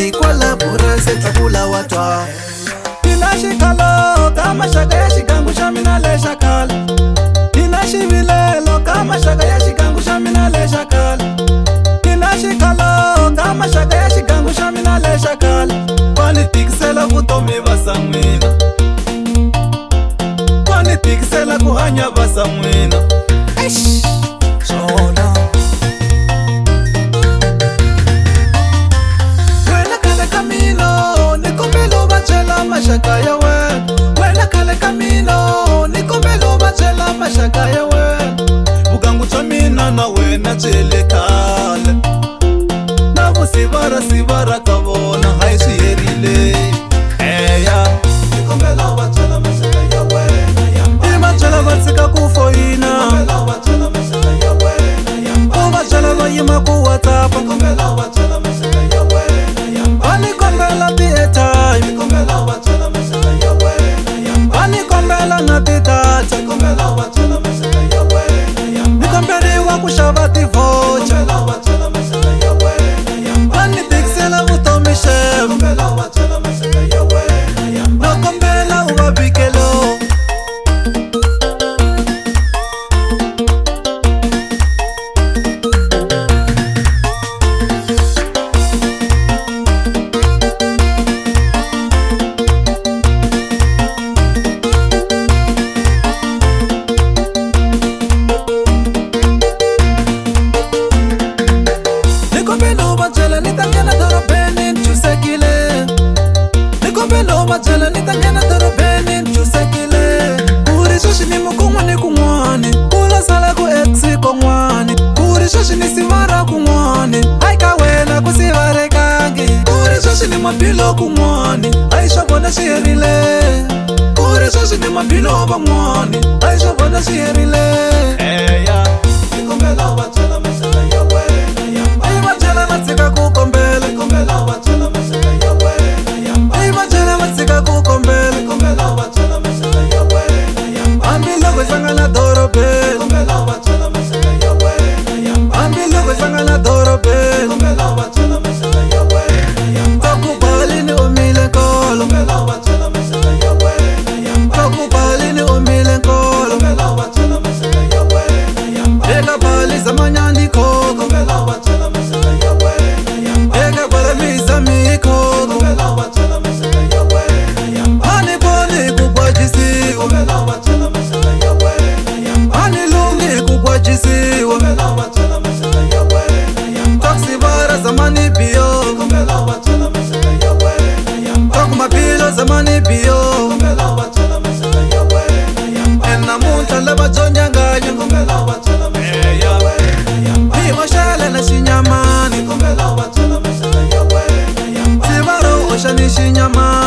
Mali kwa la purese tabula watwa. Inashikalo kama shaka ya shikangu shamina le shakala. Inashivilelo kama shaka ya shikangu shamina le shakala. Inashikalo kama shaka ya shikangu shamina le shakala. Wanitikisela vutomi vasamwina, wanitikisela kuhanya vasamwina. Shola Wena kale kamino nikombelo bachela mashaka ya wena. Wena kale kamino nikombelo bachela mashaka ya wena. Bugangu chamina na wena chele kale. Nabo sivara kabona haishiyerile. Eya nikombelo bachela mashaka ya wena yamba. Imachela batsika kufoina. Nikombelo bachela mashaka ya wena yamba. Ubachela bayima ku WhatsApp. Nikombelo bachela mashaka ya wena yamba. Anikombela time. Nikombelo bachela mashaka ya wena yamba. Anikombela na titata. Nikombelo bachela mashaka ya wena yamba. Nikomberiwa kushava tivocha. Nikombelo bachela mashaka ya wena yamba. Anitikisela vutomi shem. Nikombelo bachela mashaka ya wena yamba. Nikombela ubabikelo. Nikombelo bachela nitangena dorobeni nchusekile. Nikombelo bachela nitangena dorobeni nchusekile. Kuri shoshi ni mukungwani kungwani. Kula sala ku exi kongwani. Kuri shoshi ni sivara kungwani. Aika wena kusivare kangi. Kuri shoshi ni mapilo kungwani. Aisha bona shiyerile. Kuri shoshi ni mapilo bangwani. Aisha bona shiyerile. Eya nikombelo bachela mashaka ya wena yamba. Imachela matsika kukombele. Nikombelo bachela mashaka ya wena yamba. Imachela matsika kukombele. Nikombelo bachela mashaka ya wena yamba. Ambilo kwesangana dorobeni. Nikombelo bachela mashaka ya wena yamba. Ambilo kwesangana dorobeni. Nikombelo bachela mashaka ya wena yamba. Takubali ni umile nkolo. Nikombelo bachela mashaka ya wena yamba. Takubali ni umile nkolo. Nikombelo bachela mashaka ya wena yamba. Eka bali zamanyani koko. Nikombelo bachela mashaka ya wena yamba. Eka bala mizamiko. Nikombelo bachela mashaka ya wena yamba. Ani boni kukwajisiwa. Nikombelo bachela mashaka ya wena yamba. Ani lungi kukwajisiwa. Nikombelo bachela mashaka ya wena yamba. Taksivara zamani biyo. Nikombelo bachela mashaka ya wena yamba. Takumapilo zamani biyo. Nikombelo bachela mashaka ya wena yamba. Ena munta laba chonyanganyo. Nikombelo bachela mashaka ya wena yamba. Imashale na shinyamani. Nikombelo bachela mashaka ya wena yamba. Sivaro osha ni shinyamani.